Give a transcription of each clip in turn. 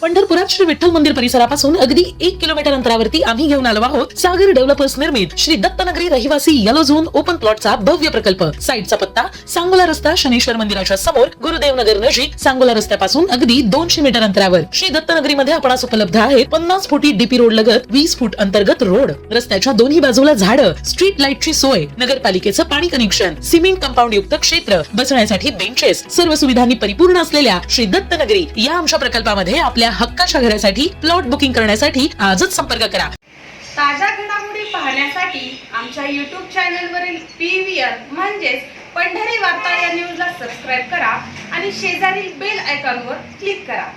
पंढरपुरात श्री विठ्ठल मंदिर परिसरापासून अगदी 1 किलोमीटर अंतरावरती आम्ही घेऊन आलो आहोत सागर डेव्हलपर्स निर्मित श्री दत्तनगरी रहिवासी येलो झोन ओपन प्लॉटचा भव्य प्रकल्प। साईटचा पत्ता सांगोला रस्ता शनेश्वर मंदिराच्या समोर, गुरुदेव नगर नजीक, सांगोला रस्त्यापासून अगदी 200 मीटर अंतरावर। श्री दत्तनगरी मध्ये आपणास उपलब्ध आहे 50 फुटी डीपी रोड लगत 20 फूट अंतर्गत रोड, रस्त्याच्या दोन्ही बाजूला झाडं, स्ट्रीट लाईटची सोय, नगरपालिकेचं पाणी कनेक्शन, सिमेंट कंपाऊंड युक्त क्षेत्र, बसण्यासाठी बेंचेस, सर्व सुविधांनी परिपूर्ण असलेल्या श्री दत्तनगरी या आमच्या प्रकल्पामध्ये आपल्या हक्काच्या घरासाठी प्लॉट बुकिंग करण्यासाठी आजच संपर्क करा। ताज्या घडामोडी पाहण्यासाठी आमच्या YouTube चॅनलवरील PVR म्हणजेच पंढरी वार्ता या न्यूजला सबस्क्राइब करा आणि शेजारील बेल आयकॉनवर क्लिक करा।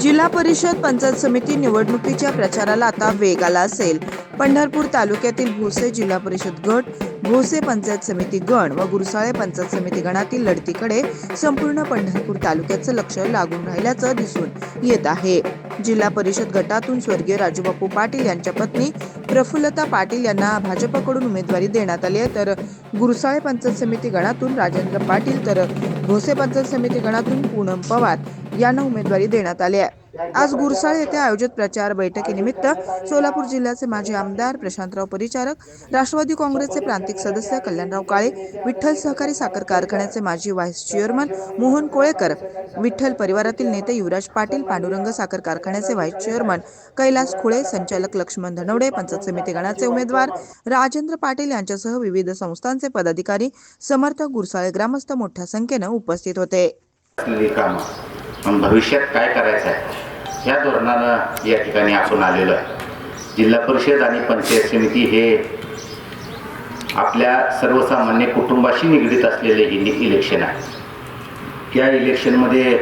जिल्हा परिषद पंचायत समिती निवडणुकीच्या प्रचाराला आता वेग आला असेल। पंढरपूर तालुक्यातील भोसे जिल्हा परिषद गट, भोसे पंचायत समिती गण व गुरसाळे पंचायत समिती गणातील लढतीकडे संपूर्ण पंढरपूर तालुक्याचं लक्ष लागून राहिल्याचं दिसून येत आहे। जिल्हा परिषद गटातून स्वर्गीय राजूबापू पाटील यांच्या पत्नी प्रफुल्लता पाटील यांना भाजपकडून उमेदवारी देण्यात आली आहे, तर गुरसाळे पंचायत समिती गणातून राजेंद्र पाटील तर भोसे पंचायत समिती गणातून पूनम पवार यांना उमेदवारी देण्यात आली आहे। आज गुरसाळे येथे आयोजित प्रचार बैठकीनिमित्त सोलापूर जिल्ह्याचे माजी आमदार प्रशांतराव परिचारक, राष्ट्रवादी काँग्रेसचे प्रांतिक सदस्य कल्याणराव काळे, विठ्ठल सहकारी साखर कारखान्याचे माजी व्हाईस चेअरमन मोहन कोळेकर, विठ्ठल परिवारातील नेते युवराज पाटील, पांडुरंग साखर कारखान्याचे व्हाईस चेअरमन कैलास खुळे, संचालक लक्ष्मण धनवडे, पंचायत समिती गणाचे उमेदवार राजेंद्र पाटील यांच्यासह विविध संस्थांचे पदाधिकारी, समर्थक, गुरसाळे ग्रामस्थ मोठ्या संख्येने उपस्थित होते। भविष्यात काय करायचं आहे ह्या धोरणानं या ठिकाणी आपण आलेलो आहे। जिल्हा परिषद आणि पंचायत समिती हे आपल्या सर्वसामान्य कुटुंबाशी निगडीत असलेले इलेक्शन आहे। या इलेक्शनमध्ये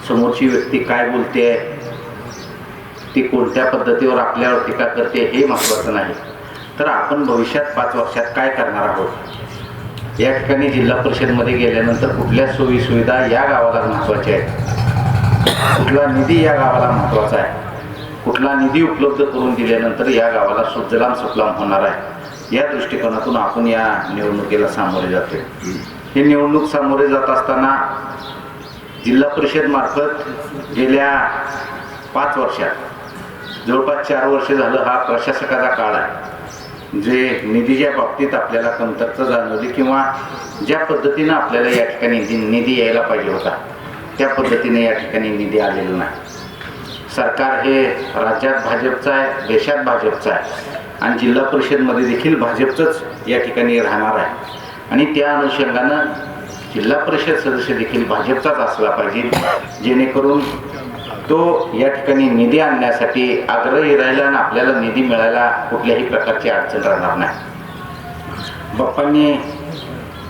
समोरची व्यक्ती काय बोलते, ती कोणत्या पद्धतीवर आपल्यावर टीका करते हे महत्त्वाचं नाही, तर आपण भविष्यात 5 वर्षात काय करणार आहोत। या ठिकाणी जिल्हा परिषदमध्ये गेल्यानंतर कुठल्या सोयी सुविधा या गावाला महत्त्वाच्या आहेत, कुठला निधी या गावाला महत्त्वाचा आहे, कुठला निधी उपलब्ध करून दिल्यानंतर या गावाला सुजलाम सुफलाम होणार आहे, या दृष्टिकोनातून आपण या निवडणुकीला सामोरे जातोय। ही निवडणूक सामोरे जात असताना जिल्हा परिषद मार्फत गेल्या 5 वर्षात जवळपास 4 वर्ष झालं हा प्रशासकाचा काळ आहे, जे निधीच्या बाबतीत आपल्याला कमतरता जाणवली किंवा ज्या पद्धतीनं आपल्याला या ठिकाणी निधी यायला पाहिजे होता त्या पद्धतीने या ठिकाणी निधी आलेला नाही। सरकार हे राज्यात भाजपचं आहे, देशात भाजपचं आहे आणि जिल्हा परिषदमध्ये देखील भाजपचंच या ठिकाणी राहणार आहे आणि त्या अनुषंगानं जिल्हा परिषद सदस्य देखील भाजपचाच असला पाहिजे, जेणेकरून तो या ठिकाणी निधी आणण्यासाठी आग्रही राहिला आणि आपल्याला निधी मिळायला कुठल्याही प्रकारची अडचण राहणार नाही। बाप्पांनी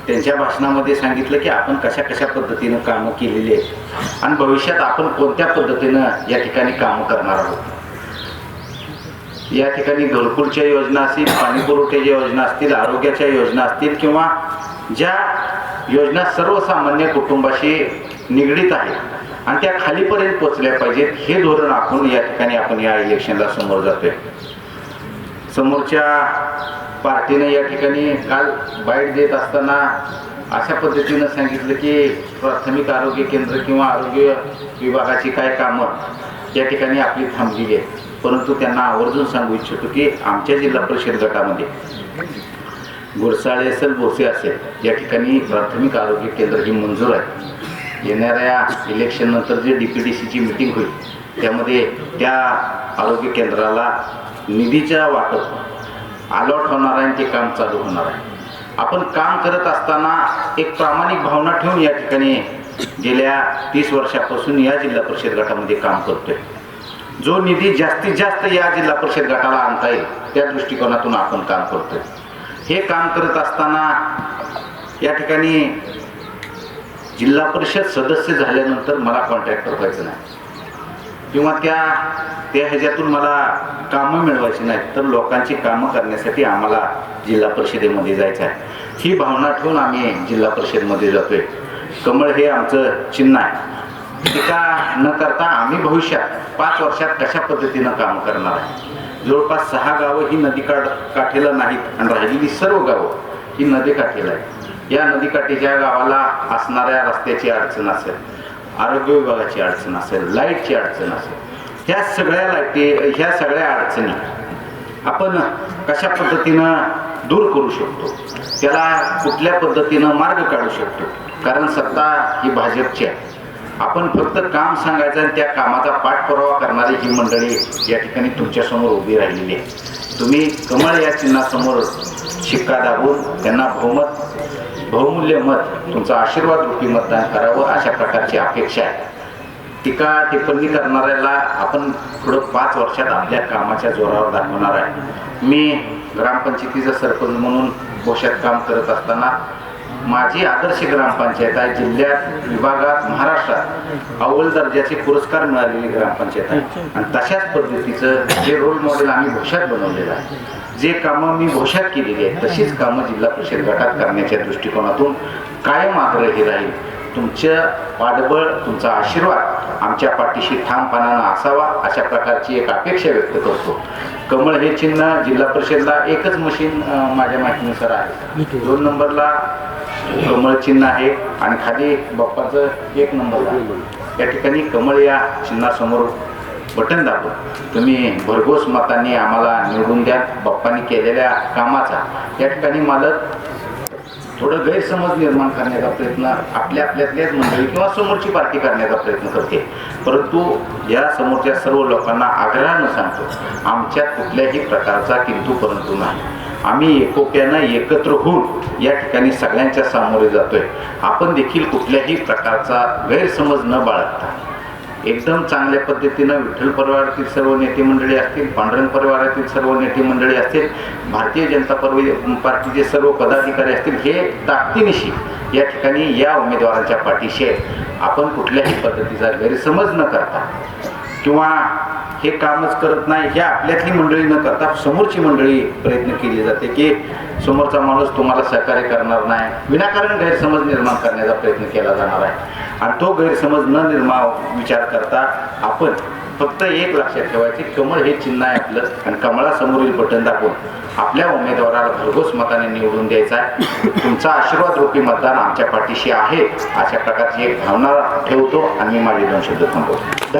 त्यांच्या भाषणामध्ये सांगितलं की आपण कशा पद्धतीनं कामं केलेली आहेत आणि भविष्यात आपण कोणत्या पद्धतीनं या ठिकाणी कामं करणार आहोत। या ठिकाणी घरकुलच्या योजना असतील, पाणी पुरवठ्याच्या योजना असतील, आरोग्याच्या योजना असतील किंवा ज्या योजना सर्वसामान्य कुटुंबाशी निगडीत आहेत आणि त्या खालीपर्यंत पोचल्या पाहिजेत, हे धोरण आपण या ठिकाणी आपण या इलेक्शनला समोर जातोय। समोरच्या पार्टीने या ठिकाणी काल बाईट देत असताना अशा पद्धतीनं सांगितलं की प्राथमिक आरोग्य केंद्र किंवा आरोग्य विभागाची काय कामं या ठिकाणी आपली थांबलेली आहेत, परंतु त्यांना आवर्जून सांगू इच्छितो की आमच्या जिल्हा परिषद गटामध्ये गुरसाळे असेल, भोसे असेल, या ठिकाणी प्राथमिक आरोग्य केंद्र ही मंजूर आहे। येणाऱ्या इलेक्शननंतर जे DPDCची मीटिंग होईल त्यामध्ये त्या आरोग्य केंद्राला निधीच्या वाटप अलॉट होणार आहे आणि ते काम चालू होणार आहे। आपण काम करत असताना एक प्रामाणिक भावना ठेवून या ठिकाणी गेल्या 30 वर्षापासून या जिल्हा परिषद गटामध्ये काम करतोय। जो निधी जास्तीत जास्त या जिल्हा परिषद गटाला आणता येईल त्या दृष्टिकोनातून आपण काम करतोय। हे काम करत असताना या ठिकाणी जिल्हा परिषद सदस्य झाल्यानंतर मला कॉन्ट्रॅक्टर व्हायचं नाही किंवा त्या ह्याच्यातून मला कामं मिळवायची नाहीत, तर लोकांची कामं करण्यासाठी आम्हाला जिल्हा परिषदेमध्ये जायचं आहे। ही भावना ठेवून आम्ही जिल्हा परिषदमध्ये जातोय। कमळ हे आमचं चिन्ह आहे। टीका न करता आम्ही भविष्यात 5 वर्षात कशा पद्धतीनं काम करणार आहे जवळपास 6 गावं ही काठेला नाहीत आणि राहिलेली सर्व गावं ही नदीकाठीला आहेत. या नदीकाठीच्या गावाला असणाऱ्या रस्त्याची अडचण असेल, आरोग्य विभागाची अडचण असेल, लाईटची अडचण असेल, ह्या सगळ्या अडचणी आपण कशा पद्धतीनं दूर करू शकतो, त्याला कुठल्या पद्धतीनं मार्ग काढू शकतो. कारण सत्ता ही भाजपची आहे. आपण फक्त काम सांगायचं आणि त्या कामाचा पाठपुरावा करणारी ही मंडळी या ठिकाणी तुमच्यासमोर उभी राहिलेली आहे. तुम्ही कमळ या चिन्हासमोर शिक्का दाबून त्यांना बहुमूल्य मत, तुमचा आशीर्वाद रूपी मतदान करावं अशा प्रकारची अपेक्षा आहे. टीका टिप्पणी करणाऱ्याला आपण पुढं 5 वर्षात आपल्या कामाच्या जोरावर दाखवणार आहे. मी ग्रामपंचायतीचा सरपंच म्हणून भोश्यात काम करत असताना माझी आदर्श ग्रामपंचायत आहे. जिल्ह्यात, विभागात, महाराष्ट्रात अव्वल दर्जाचे पुरस्कार मिळालेली ग्रामपंचायत आहे. आणि तशाच पद्धतीचं जे रोल मॉडेल आम्ही भोश्यात बनवलेलं आहे, जे कामं मी भोश्यात केलेली आहेत तशीच कामं जिल्हा परिषद गटात करण्याच्या दृष्टिकोनातून कायम आग्रही राहील. तुमचं पाठबळ, तुमचा आशीर्वाद आमच्या पाठीशी ठामपणानं असावा अशा प्रकारची एक अपेक्षा व्यक्त करतो. कमळ हे चिन्ह जिल्हा परिषदला एकच मशीन माझ्या माहितीनुसार आहे. 2 नंबरला कमळ चिन्ह आहे आणि खाली बाप्पाचं 1 नंबरला. या ठिकाणी कमळ या चिन्हासमोर बटन दाबून तुम्ही भरघोस मतांनी आम्हाला निवडून द्या. बाप्पांनी केलेल्या कामाचा या ठिकाणी मालक थोडं गैरसमज निर्माण करण्याचा प्रयत्न आपल्यातल्याच मंडळी किंवा समोरची पार्टी करण्याचा प्रयत्न करते. परंतु या समोरच्या सर्व लोकांना आग्रहानं सांगतो, आमच्यात कुठल्याही प्रकारचा किंतु परंतु नाही. आम्ही एकोप्यानं एकत्र होऊन या ठिकाणी सगळ्यांच्या सामोरे जातोय. आपण देखील कुठल्याही प्रकारचा गैरसमज न बाळगता एकदम चांगल्या पद्धतीनं विठ्ठल परिवारातील सर्व नेते मंडळी असतील, पांडुरंग परिवारातील सर्व नेते मंडळी असतील, भारतीय जनता पार्टीचे सर्व पदाधिकारी असतील, हे ताकदीनिशी या ठिकाणी या उमेदवारांच्या पाठीशी आहेत. आपण कुठल्याही पद्धतीचा गैरसमज न करता किंवा हे कामच करत नाही हे आपल्यातली मंडळी न करता समोरची मंडळी प्रयत्न केली जाते की समोरचा माणूस तुम्हाला सहकार्य करणार नाही, विनाकारण गैरसमज निर्माण करण्याचा प्रयत्न केला जाणार आहे. आणि तो गैरसमज न विचार करता आपण फक्त एक लक्षात ठेवायचे, कमळ हे चिन्ह आहे आपलं आणि कमळासमोरील बटन दाबून आपल्या उमेदवाराला भरघोस मताने निवडून द्यायचा आहे. तुमचा आशीर्वाद रूपी मतदान आमच्या पाठीशी आहे अशा प्रकारची एक भावना ठेवतो आणि मी माझे 2 शब्द थांबवतो.